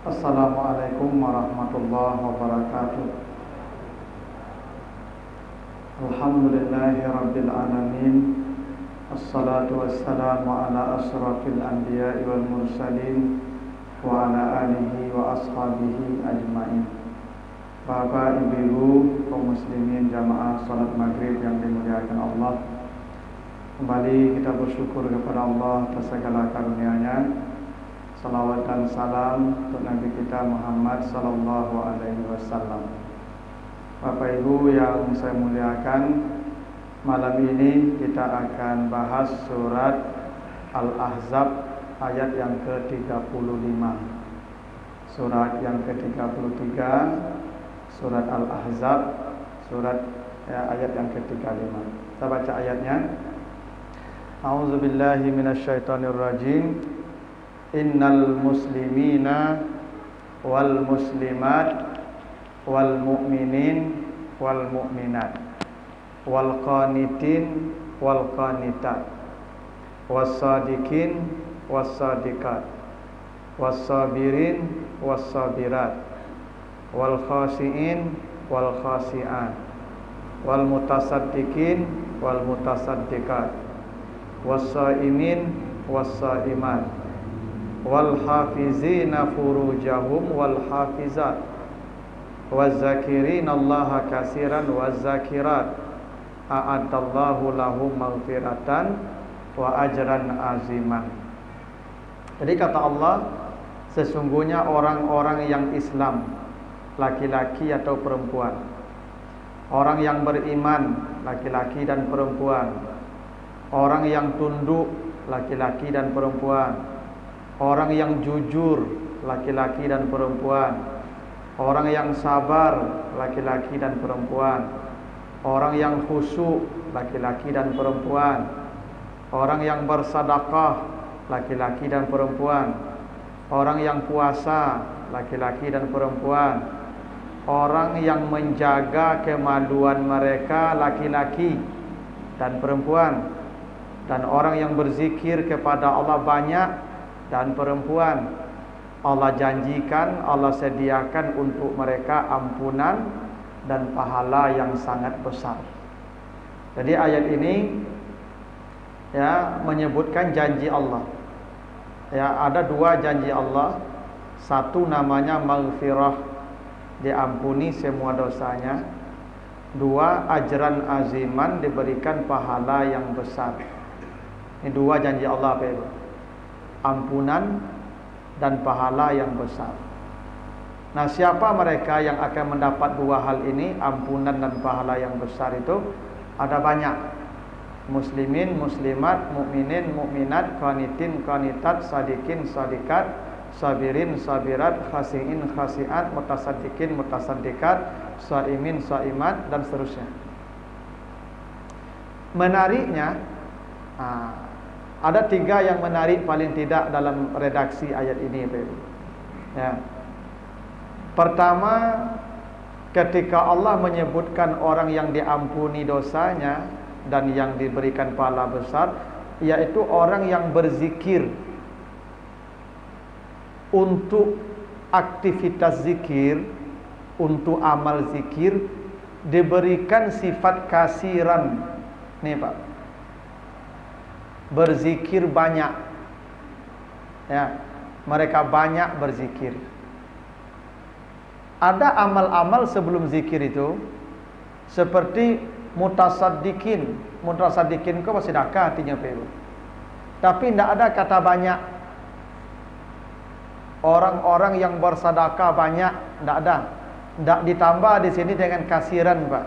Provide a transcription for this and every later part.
Assalamualaikum warahmatullahi wabarakatuh. Alhamdulillahi rabbil alamin. Assalatu wassalamu ala asrafil anbiya'i wal mursalin wa ala alihi wa ashabihi ajmain. Bapak, ibu, kaum muslimin jamaah salat maghrib yang dimuliakan Allah, kembali kita bersyukur kepada Allah atas segala karunia-Nya. Salawat dan salam untuk Nabi kita Muhammad sallallahu alaihi wasallam. Bapak Ibu yang saya muliakan, malam ini kita akan bahas surat Al-Ahzab ayat yang ke-35. Surat yang ke-33, surat Al-Ahzab, ayat yang ke-35. Kita baca ayatnya. A'udzubillahi minasyaitonirrajim. Innal muslimina wal muslimat wal mu'minin wal mu'minat wal qanitin wal qanitat was sadiqin was sadiqat was sabirin was sabirat wal khashiin wal khashiat wal mutasaddiqin wal mutasaddiqat was saimin was saimat wal hafizina furujahum wal hafizat waz zakirina Allaha katsiran waz zakirat a'adallahu lahum maghfiratan wa ajran aziman. Jadi kata Allah, sesungguhnya orang-orang yang Islam, laki-laki atau perempuan, orang yang beriman, laki-laki dan perempuan, orang yang tunduk, laki-laki dan perempuan, orang yang jujur, laki-laki dan perempuan, orang yang sabar, laki-laki dan perempuan, orang yang khusyuk, laki-laki dan perempuan, orang yang bersedekah, laki-laki dan perempuan, orang yang puasa, laki-laki dan perempuan, orang yang menjaga kemaluan mereka, laki-laki dan perempuan, dan orang yang berzikir kepada Allah banyak dan perempuan. Allah janjikan, Allah sediakan untuk mereka ampunan dan pahala yang sangat besar. Jadi ayat ini menyebutkan janji Allah. Ada dua janji Allah. Satu namanya maghfirah, diampuni semua dosanya. Dua, ajran aziman, diberikan pahala yang besar. Ini dua janji Allah, Pak Ibu. Ampunan dan pahala yang besar. Nah, siapa mereka yang akan mendapat dua hal ini, ampunan dan pahala yang besar itu? Ada banyak. Muslimin, muslimat, mukminin, mukminat, qanitin, qanitat, sadiqin, sadiqat, sabirin, sabirat, khasiin, khasiat, mutasaddiqin, mutasaddiqat, shaimin, shaimat, dan seterusnya. Menariknya, ada tiga yang menarik paling tidak dalam redaksi ayat ini, Pak Ibu. Pertama, ketika Allah menyebutkan orang yang diampuni dosanya dan yang diberikan pahala besar, yaitu orang yang berzikir. Untuk aktivitas zikir, untuk amal zikir, diberikan sifat kasiran. Nih Pak, berzikir banyak, mereka banyak berzikir. Ada amal-amal sebelum zikir itu, seperti mutasaddiqin. Mutasaddiqin itu sedekah artinya, Pak. Tapi tidak ada kata banyak. Orang-orang yang bersedekah banyak, tidak ada. Tidak ditambah di sini dengan kasiran, Pak.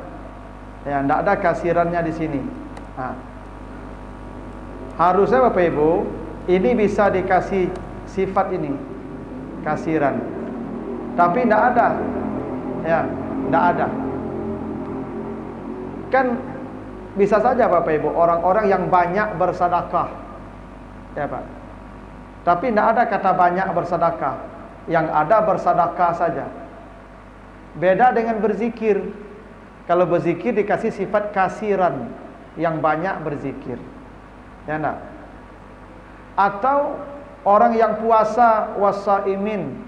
Tidak ada kasirannya di sini. Harusnya Bapak Ibu, ini bisa dikasih sifat ini, kasiran. Tapi tidak ada. Tidak ada. Kan bisa saja Bapak Ibu, orang-orang yang banyak bersedekah, Pak. Tapi tidak ada kata banyak bersedekah. Yang ada bersedekah saja. Beda dengan berzikir. Kalau berzikir dikasih sifat kasiran, yang banyak berzikir. Enggak? Atau orang yang puasa wasaimin,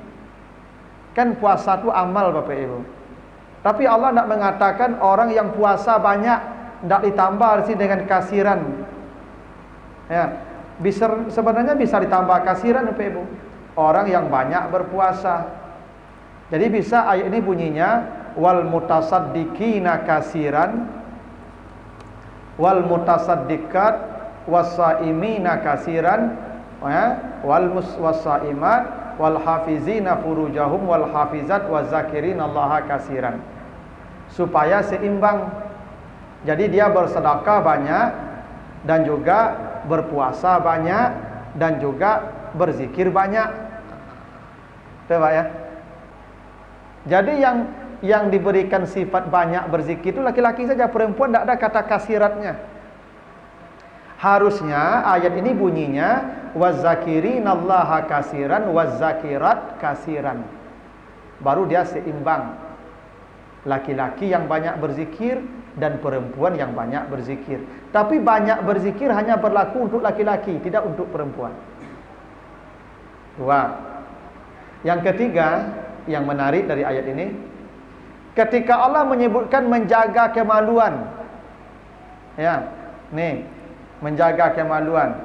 Kan puasa itu amal Bapak Ibu. Tapi Allah tidak mengatakan orang yang puasa banyak, tidak ditambah sih dengan kasiran. Ya, sebenarnya bisa ditambah kasiran Bapak Ibu. Orang yang banyak berpuasa. Jadi bisa ayat ini bunyinya wal mutasaddiqina kasiran wal mutasaddiqat wasaimina kasiran wal wasaimat wal hafizina furujahum wal hafizat wazakirinallaha kasiran, supaya seimbang. Jadi dia bersedekah banyak dan juga berpuasa banyak dan juga berzikir banyak. Coba ya. Jadi yang diberikan sifat banyak berzikir itu laki-laki saja, perempuan tidak ada kata kasiratnya. Harusnya ayat ini bunyinya wazakirinallaha kasiran wazakirat kasiran. Baru dia seimbang. Laki-laki yang banyak berzikir dan perempuan yang banyak berzikir. Tapi banyak berzikir hanya berlaku untuk laki-laki, tidak untuk perempuan. Dua. Yang ketiga, yang menarik dari ayat ini, ketika Allah menyebutkan menjaga kemaluan, ya, nih, menjaga kemaluan,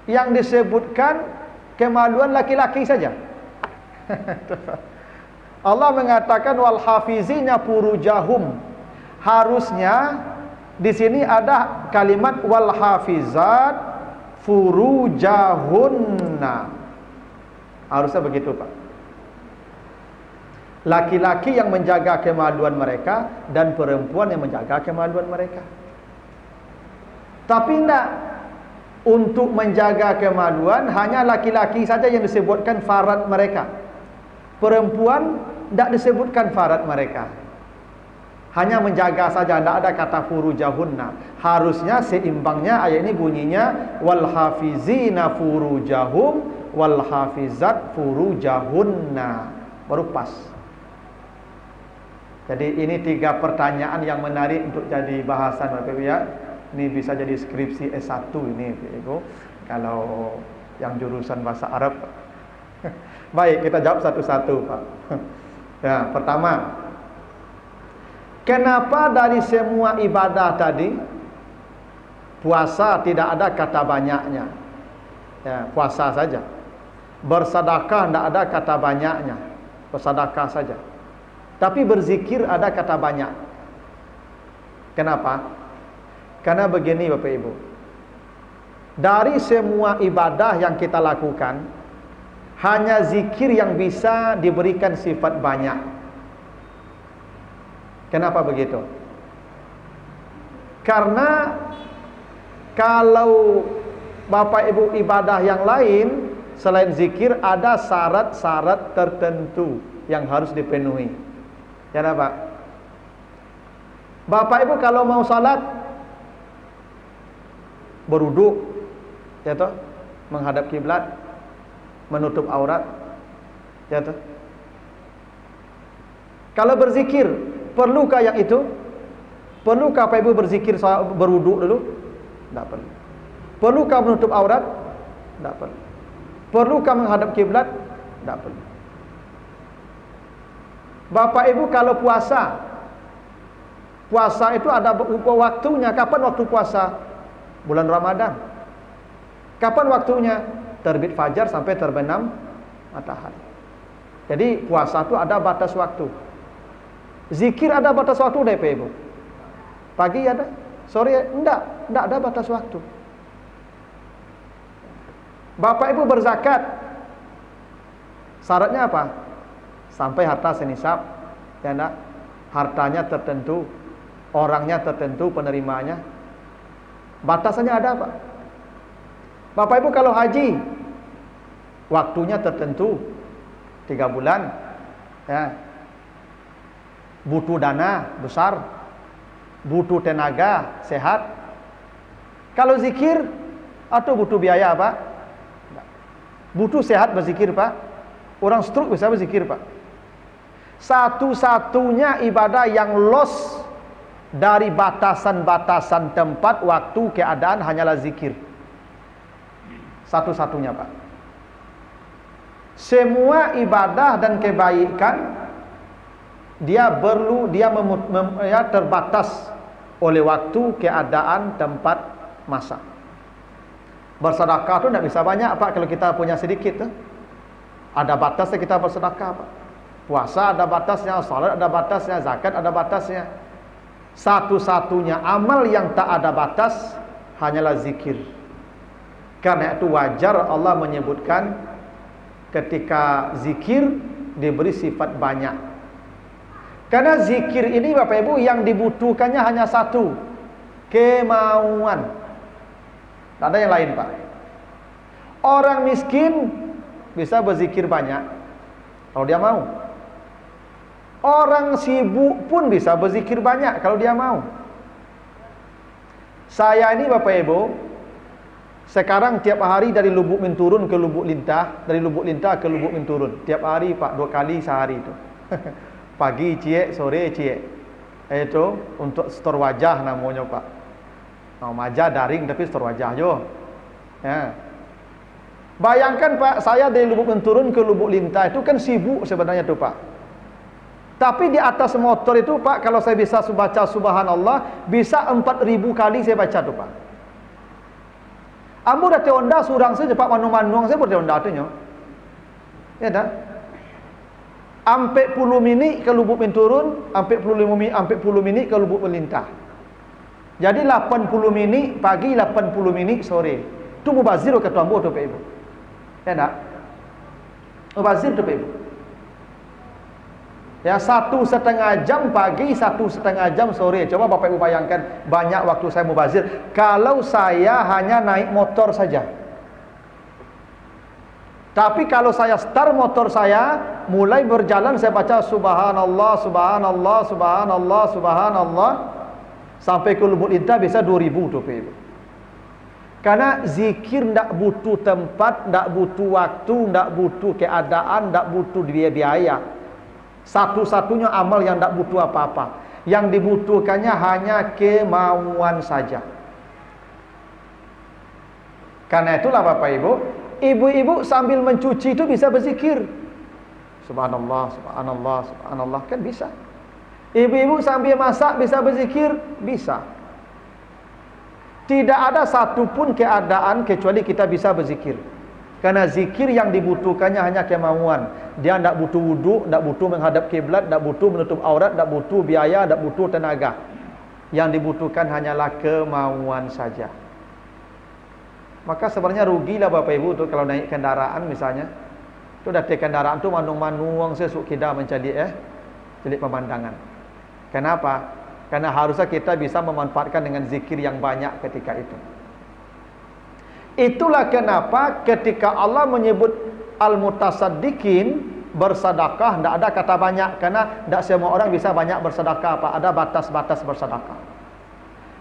yang disebutkan kemaluan laki-laki saja. Allah mengatakan wal hafizina furujahum. Harusnya di sini ada kalimat wal hafizat furujahunna. Harusnya begitu Pak. Laki-laki yang menjaga kemaluan mereka dan perempuan yang menjaga kemaluan mereka. Tapi tidak, untuk menjaga kemaluan hanya laki-laki saja yang disebutkan farad mereka. Perempuan tidak disebutkan farad mereka. Hanya menjaga saja, tidak ada kata furujahunna. Harusnya seimbangnya ayat ini bunyinya wal hafizina furujahum wal hafizat furujahunna. Baru pas. Jadi ini 3 pertanyaan yang menarik untuk jadi bahasan Bapak Ibu ya. Ini bisa jadi skripsi S1 ini Bapak Ibu, kalau yang jurusan bahasa Arab. Baik, kita jawab satu-satu Pak. Ya, pertama, kenapa dari semua ibadah tadi puasa tidak ada kata banyaknya? Ya, puasa saja. Bersedekah tidak ada kata banyaknya, bersedekah saja. Tapi berzikir ada kata banyak. Kenapa? Karena begini Bapak Ibu, dari semua ibadah yang kita lakukan, hanya zikir yang bisa diberikan sifat banyak. Kenapa begitu? Karena kalau Bapak Ibu ibadah yang lain selain zikir ada syarat-syarat tertentu yang harus dipenuhi. Ya Pak. Bapak Ibu kalau mau salat berwudu, ya toh, menghadap kiblat, menutup aurat, ya toh. Kalau berzikir, perlukah yang itu? Perlukah Bapak Ibu berzikir berwudu dulu? Tidak perlu. Perlukah menutup aurat? Tidak perlu. Perlukah menghadap kiblat? Tidak perlu. Bapak Ibu kalau puasa, puasa itu ada waktunya. Kapan waktu puasa? Bulan Ramadan. Kapan waktunya? Terbit fajar sampai terbenam matahari. Jadi puasa itu ada batas waktu. Zikir ada batas waktu Bapak Ibu. Pagi ada, sore enggak ada batas waktu. Bapak Ibu berzakat, syaratnya apa? Sampai harta senisab, ya enggak? Hartanya tertentu, orangnya tertentu, penerimanya. Batasannya ada apa? Bapak Ibu kalau haji, waktunya tertentu, 3 bulan, ya. Butuh dana besar, butuh tenaga, sehat. Kalau zikir, atau butuh biaya Pak? Butuh sehat berzikir Pak. Orang stroke bisa berzikir Pak. Satu-satunya ibadah yang loss dari batasan-batasan tempat, waktu, keadaan hanyalah zikir. Satu-satunya Pak. Semua ibadah dan kebaikan dia terbatas oleh waktu, keadaan, tempat, masa. Bersedekah tu tidak bisa banyak Pak kalau kita punya sedikit tu. Ada batasnya kita bersedekah Pak. Puasa ada batasnya, salat ada batasnya, zakat ada batasnya. Satu-satunya amal yang tak ada batas hanyalah zikir. Karena itu wajar Allah menyebutkan ketika zikir diberi sifat banyak. Karena zikir ini Bapak Ibu yang dibutuhkannya hanya satu, kemauan. Tak ada yang lain Pak. Orang miskin bisa berzikir banyak kalau dia mau. Orang sibuk pun bisa berzikir banyak kalau dia mau. Saya ini Bapak Ibu, sekarang tiap hari dari Lubuk Minturun ke Lubuk Lintah, dari Lubuk Lintah ke Lubuk Minturun. Tiap hari Pak, 2 kali sehari itu. Pagi ciek, sore ciek. Itu untuk setor wajah namanya Pak. Wajah daring tapi setor wajah jo. Ya. Bayangkan Pak, saya dari Lubuk Minturun ke Lubuk Lintah itu kan sibuk sebenarnya tuh Pak. Tapi di atas motor itu Pak, kalau saya bisa baca subhanallah, bisa 4.000 kali saya baca tuh Pak. Ambo dah teonda surang saja Pak, manu-manuang saya berteonda tu nyo. Ya dah. Ampe 10 minit ke Lubuk Minturun, ampe 10 minit ke Lubuk Lintah. Jadi 80 minit pagi, 80 minit sore. Tu mubazir ke tuambo tu Pak Ibu. Ya dah. Mubazir tu Pak Ibu. Ya 1,5 jam pagi, 1,5 jam sore. Coba Bapak Ibu bayangkan banyak waktu saya mubazir. Kalau saya hanya naik motor saja. Tapi kalau saya start motor saya, mulai berjalan saya baca subhanallah, subhanallah, subhanallah, subhanallah. Sampai ke Lubuk Lintah bisa 2.000 tu Pak Ibu. Karena zikir tidak butuh tempat, tidak butuh waktu, tidak butuh keadaan, tidak butuh biaya. Satu-satunya amal yang tidak butuh apa-apa. Yang dibutuhkannya hanya kemauan saja. Karena itulah Bapak Ibu, ibu-ibu sambil mencuci itu bisa berzikir. Subhanallah, subhanallah, subhanallah, kan bisa. Ibu-ibu sambil masak bisa berzikir, bisa. Tidak ada satupun keadaan kecuali kita bisa berzikir. Karena zikir yang dibutuhkannya hanya kemauan. Dia tidak butuh wuduk, tidak butuh menghadap kiblat, tidak butuh menutup aurat, tidak butuh biaya, tidak butuh tenaga. Yang dibutuhkan hanyalah kemauan saja. Maka sebenarnya rugilah Bapak Ibu tu kalau naik kendaraan misalnya. Tu datang kendaraan tu manung-manung sesuk kita mencari celik pemandangan. Kenapa? Karena harusnya kita bisa memanfaatkan dengan zikir yang banyak ketika itu. Itulah kenapa ketika Allah menyebut al-mutasaddiqin bersedekah, tidak ada kata banyak, karena tidak semua orang bisa banyak bersedekah Pak. Ada batas-batas bersedekah.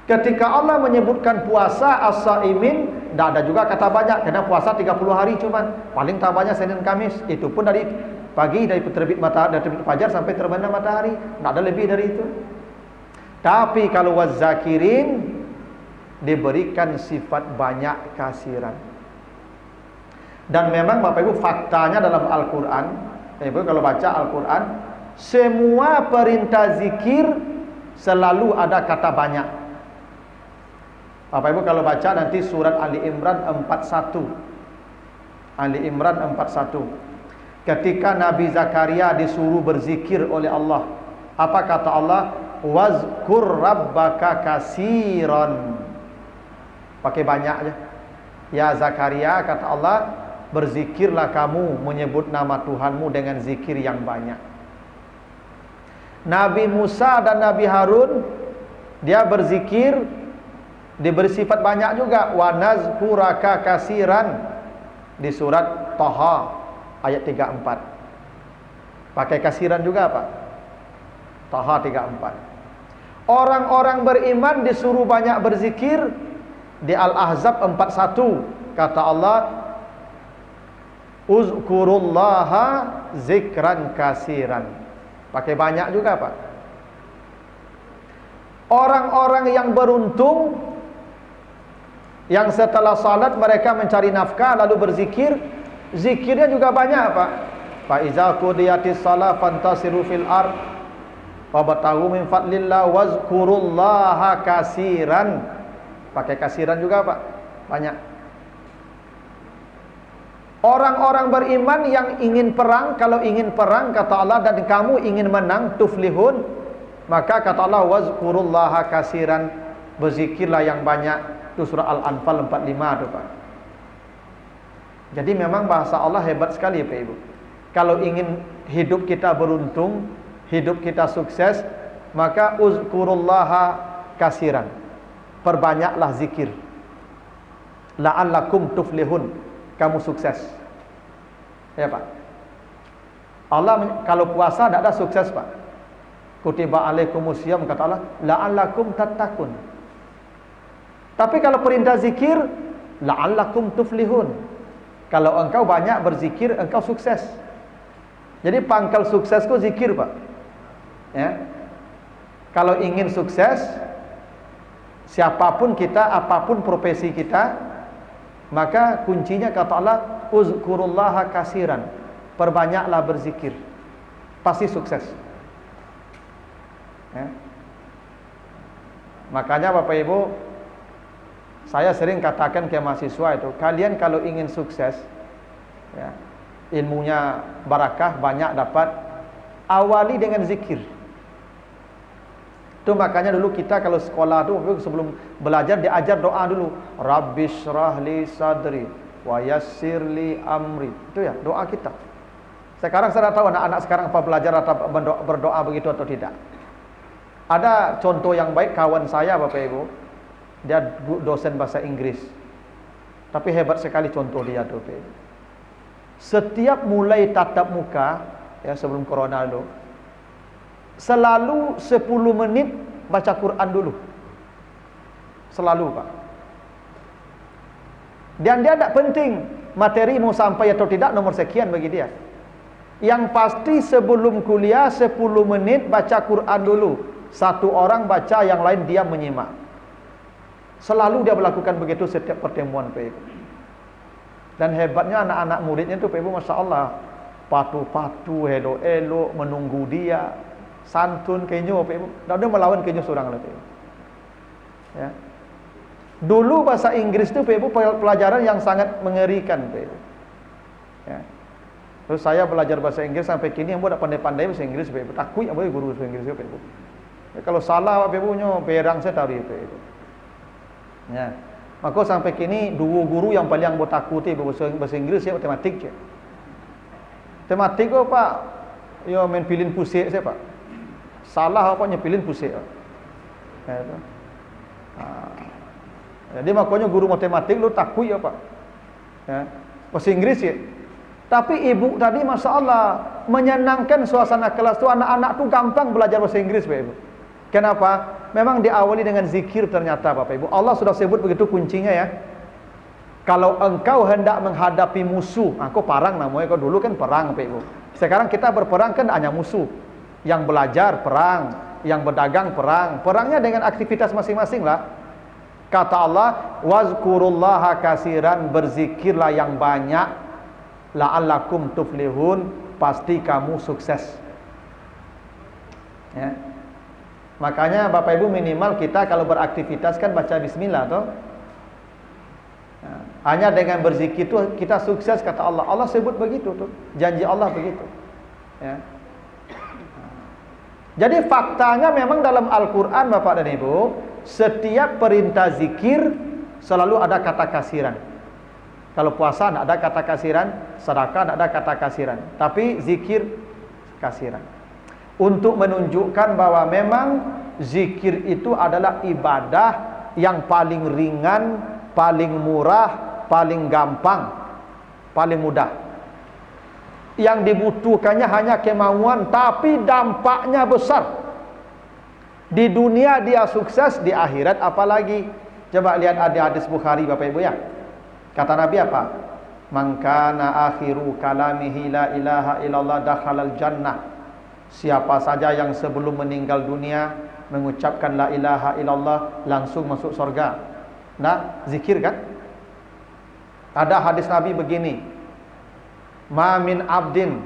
Ketika Allah menyebutkan puasa as-saimin, tidak ada juga kata banyak, karena puasa 30 hari cuman. Paling tak banyak Senin Kamis. Itu pun dari pagi, dari terbit matahari, dari terbit fajar sampai terbenam matahari. Tidak ada lebih dari itu. Tapi kalau wazzakirin diberikan sifat banyak kasiran. Dan memang Bapak Ibu faktanya dalam Al-Quran, Ibu kalau baca Al-Quran, semua perintah zikir selalu ada kata banyak. Bapak Ibu kalau baca nanti surat Ali Imran 41. Ali Imran 41. Ketika Nabi Zakaria disuruh berzikir oleh Allah, apa kata Allah? Wazkur rabbaka kasiran. Pakai banyak aja. Ya Zakaria, kata Allah, berzikirlah kamu menyebut nama Tuhanmu dengan zikir yang banyak. Nabi Musa dan Nabi Harun, dia berzikir, diberi sifat banyak juga. Wa nazkuraka kasiran di surat Taha ayat 34. Pakai kasiran juga Pak. Taha 34. Orang-orang beriman disuruh banyak berzikir. Di Al-Ahzab 41 kata Allah, uzkurullaha zikran kasiran. Pakai banyak juga Pak. Orang-orang yang beruntung, yang setelah salat mereka mencari nafkah lalu berzikir, Zikirnya juga banyak, Pak. Fa iza qudiyatis shalah fantasiru fil ard wabtaghu min fadlillah wazkurullaha katsiran. Pakai kasiran juga, Pak. Banyak. Orang-orang beriman yang ingin perang, kalau ingin perang kata Allah dan kamu ingin menang, tuflihun, maka kata Allah wazkurullaha katsiran, berzikirlah yang banyak. Itu surah Al-Anfal 45 itu, Pak. Jadi memang bahasa Allah hebat sekali, Pak Ibu. Kalau ingin hidup kita beruntung, hidup kita sukses, maka uzkurullaha katsiran. Perbanyaklah zikir. La'allakum tuflihun, kamu sukses. Ya, Pak. Allah kalau puasa tidak ada sukses, Pak. Kutiba alaikumusiyam, kata Allah, la'allakum tattaqun. Tapi kalau perintah zikir, la'allakum tuflihun. Kalau engkau banyak berzikir, engkau sukses. Jadi pangkal suksesku zikir, Pak. Ya. Kalau ingin sukses, siapapun kita, apapun profesi kita, maka kuncinya kata Allah, uzkurullaha katsiran. Perbanyaklah berzikir. Pasti sukses. Ya. Makanya Bapak Ibu, saya sering katakan ke mahasiswa itu, kalian kalau ingin sukses, ya, ilmunya barakah, banyak dapat, awali dengan zikir. Itu makanya dulu kita kalau sekolah tuh sebelum belajar diajar doa dulu. Rabbishrahli sadri wa yassirli amri. Itu ya doa kita. Sekarang saya tahu anak-anak sekarang apa belajar atau berdoa begitu atau tidak. Ada contoh yang baik, kawan saya Bapak Ibu, dia dosen bahasa Inggris. Tapi hebat sekali contoh dia tuh, Bapak Ibu. Setiap mulai tatap muka, ya sebelum corona dulu, selalu 10 menit baca Quran dulu. Selalu, Pak. Dan dia tidak penting materi mau sampai atau tidak, nomor sekian bagi dia. Yang pasti sebelum kuliah 10 menit baca Quran dulu. Satu orang baca, yang lain diam menyimak. Selalu dia melakukan begitu setiap pertemuan, Pak Ibu. Dan hebatnya anak-anak muridnya itu, Pak Ibu, Masya Allah, patuh-patuh, elok-elok, menunggu dia, santun kenyo, Pak Ibu. Dan dia melawan kenyo seorang lagi. Ya. Dulu bahasa Inggris itu, Pak Ibu, pelajaran yang sangat mengerikan, Pak Ibu. Ya. Terus saya belajar bahasa Inggris sampai kini yang buat pandai-pandai bahasa Inggris, Pak Ibu. Takut apa guru bahasa Inggris, Pak Ibu. Ya, kalau salah, Pak Ibu, perang saya tahu, Pak Ibu. Ya. Maka sampai kini dua guru yang paling buat takuti bahasa Inggris ya matematik. Matematik kok, Pak, yo main pilin pusik saya, Pak. Salah apa nyepilin pusik. Ya, itu. Jadi makanya guru matematik lu takut ya, Pak. Ya. Bahasa Inggris ya. Tapi ibu tadi Masya Allah menyenangkan suasana kelas tu, anak-anak tu gampang belajar bahasa Inggris, Pak Ibu. Kenapa? Memang diawali dengan zikir ternyata, Bapak Ibu. Allah sudah sebut begitu kuncinya ya. Kalau engkau hendak menghadapi musuh, aku perang namanya, kau dulu kan perang, Bapak Ibu. Sekarang kita berperang kan hanya musuh. Yang belajar perang, yang berdagang perang. Perangnya dengan aktivitas masing-masing lah. Kata Allah, wazkurullaha katsiran, berzikirlah yang banyak, la'allakum tuflihun, pasti kamu sukses. Ya. Makanya Bapak Ibu minimal kita kalau beraktivitas kan baca bismillah toh. Nah, hanya dengan berzikir itu kita sukses kata Allah. Allah sebut begitu tuh. Janji Allah begitu. Ya. Jadi faktanya memang dalam Al-Qur'an Bapak dan Ibu, setiap perintah zikir selalu ada kata kasiran. Kalau puasa tidak ada kata kasiran, sedekah tidak ada kata kasiran, tapi zikir kasiran. Untuk menunjukkan bahwa memang zikir itu adalah ibadah yang paling ringan, paling murah, paling gampang, paling mudah. Yang dibutuhkannya hanya kemauan, tapi dampaknya besar. Di dunia dia sukses, di akhirat apalagi. Coba lihat ada hadis Bukhari Bapak Ibu ya. Kata Nabi apa? Man kana akhiru kalamihi la ilaha illallah dakhalal jannah. Siapa saja yang sebelum meninggal dunia mengucapkan la ilaha illallah langsung masuk surga. Nah, zikir kan? Ada hadis Nabi begini. Ma min abdin,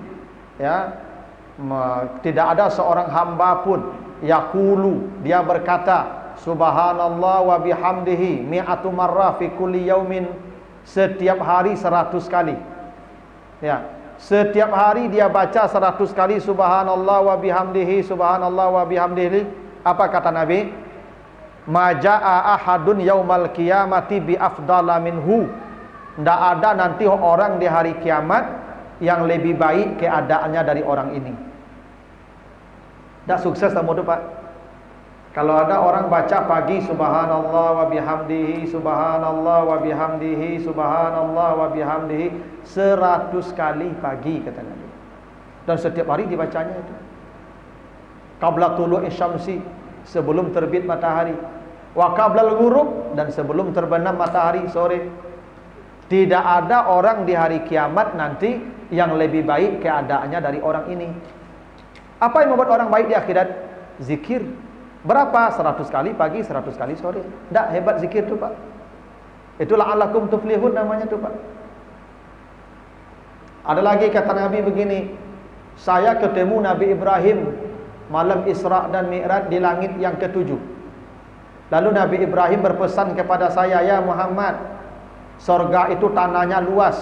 ya, tidak ada seorang hamba pun yaqulu, dia berkata subhanallah wa bihamdihi mi'atu marrah fi kulli yaumin, setiap hari 100 kali. Ya, setiap hari dia baca 100 kali subhanallah wa bihamdihi, subhanallah wa bihamdihi. Apa kata Nabi? Maja'a ahadun yaumal qiyamati bi afdala minhu. Tidak ada nanti orang di hari kiamat yang lebih baik keadaannya dari orang ini. Tidak sukses kamu tu Pak. Kalau ada orang baca pagi subhanallah wa bihamdihi, subhanallah wa bihamdihi, subhanallah wa bihamdihi 100 kali pagi kata Nabi. Dan setiap hari dibacanya itu. Qabla tulu'i syamsi, sebelum terbit matahari. Wa qablal ghurub, dan sebelum terbenam matahari sore. Tidak ada orang di hari kiamat nanti yang lebih baik keadaannya dari orang ini. Apa yang membuat orang baik di akhirat? Zikir. Berapa? 100 kali pagi, 100 kali sore. Tak hebat zikir tu Pak. Itulah la'allakum tuflihun namanya tu Pak. Ada lagi kata Nabi begini, saya ketemu Nabi Ibrahim malam Isra dan Mi'raj di langit yang ke-7. Lalu Nabi Ibrahim berpesan kepada saya, ya Muhammad, sorga itu tanahnya luas,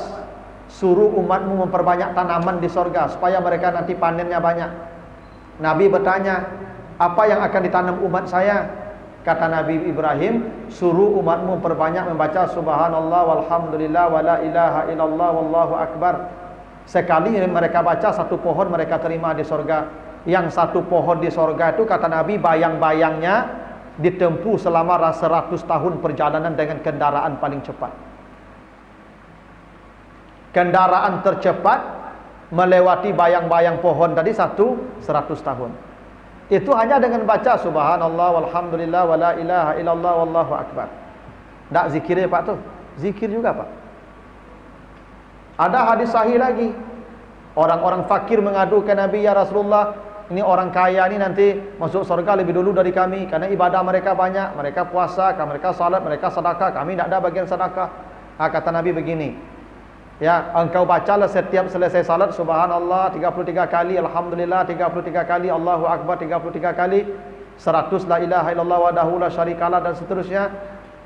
suruh umatmu memperbanyak tanaman di sorga supaya mereka nanti panennya banyak. Nabi bertanya, apa yang akan ditanam umat saya? Kata Nabi Ibrahim, suruh umatmu memperbanyak membaca subhanallah walhamdulillah wala ilaha illallah wallahu akbar. Sekali mereka baca, satu pohon mereka terima di sorga. Yang satu pohon di sorga itu kata Nabi bayang-bayangnya ditempuh selama 100 tahun perjalanan dengan kendaraan paling cepat. Kendaraan tercepat melewati bayang-bayang pohon tadi 100 tahun. Itu hanya dengan baca subhanallah walhamdulillah wala ilaha illallah wallahu akbar. Tak zikirnya Pak tu? Zikir juga Pak. Ada hadis sahih lagi. Orang-orang fakir mengadu ke Nabi, ya Rasulullah, ini orang kaya ni nanti masuk surga lebih dulu dari kami karena ibadah mereka banyak, mereka puasa, mereka salat, mereka sedekah, kami tidak ada bagian sedekah. Kata Nabi begini, ya, engkau bacalah setiap selesai salat subhanallah 33 kali, alhamdulillah 33 kali, Allahu akbar 33 kali, 100 la ilaha illallah wahdahu la syarikalah dan seterusnya.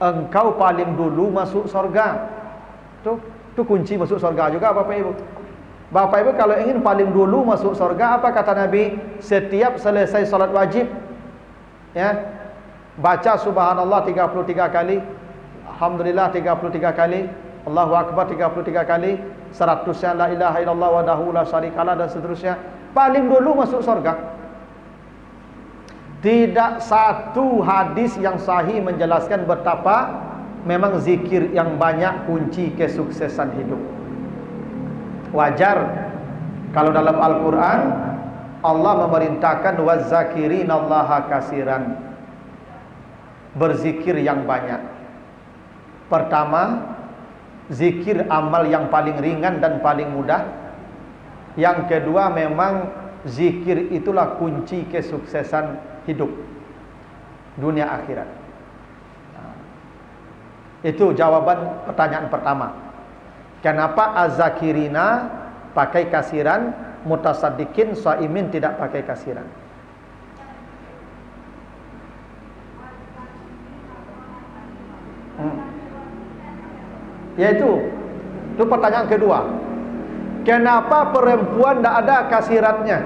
Engkau paling dulu masuk surga. Tu kunci masuk surga juga Bapak Ibu. Bapak Ibu kalau ingin paling dulu masuk surga, apa kata Nabi? Setiap selesai salat wajib, ya, baca subhanallah 33 kali, alhamdulillah 33 kali, Allahu akbar 33 kali, 100-nya la ilaha illallah wahdahu la syarikalah dan seterusnya. Paling dulu masuk surga. Tidak satu hadis yang sahih menjelaskan betapa memang zikir yang banyak kunci kesuksesan hidup. Wajar kalau dalam Al-Quran Allah memerintahkan wazakirinallaha kasiran, berzikir yang banyak. Pertama, zikir amal yang paling ringan dan paling mudah. Yang kedua, memang zikir itulah kunci kesuksesan hidup dunia akhirat. Itu jawaban pertanyaan pertama. Kenapa az-zakirina pakai kasiran, mutasaddiqin shaimin tidak pakai kasiran? Yaitu itu pertanyaan kedua. Kenapa perempuan tidak ada kasirannya?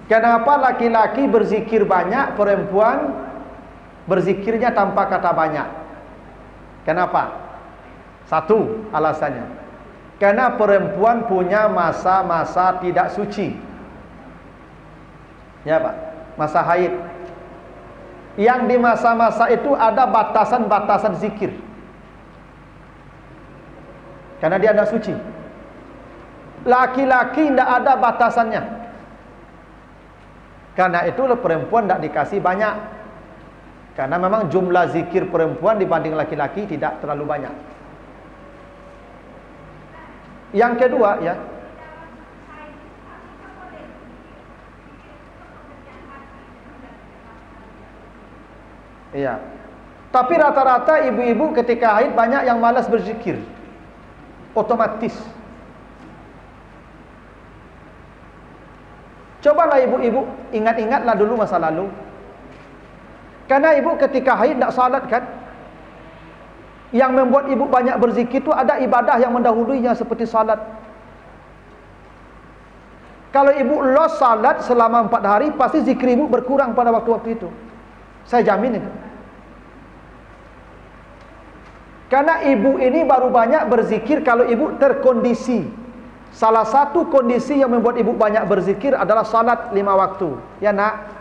Kenapa laki-laki berzikir banyak, perempuan berzikirnya tanpa kata banyak? Kenapa? Satu alasannya, karena perempuan punya masa-masa tidak suci. Ya Pak, masa haid. Yang di masa-masa itu ada batasan-batasan zikir, karena dia tidak suci. Laki-laki tidak ada batasannya. Karena itu perempuan tidak dikasih banyak. Karena memang jumlah zikir perempuan dibanding laki-laki tidak terlalu banyak. Yang kedua, ya, iya. Tapi rata-rata ibu-ibu ketika haid banyak yang malas berzikir, otomatis. Cobalah ibu-ibu ingat-ingatlah dulu masa lalu. Karena ibu ketika haid tak salat kan? Yang membuat ibu banyak berzikir itu ada ibadah yang mendahulunya seperti salat. Kalau ibu los salat selama 4 hari, pasti zikir ibu berkurang pada waktu-waktu itu. Saya jamin itu. Karena ibu ini baru banyak berzikir kalau ibu terkondisi. Salah satu kondisi yang membuat ibu banyak berzikir adalah salat 5 waktu. Ya nak?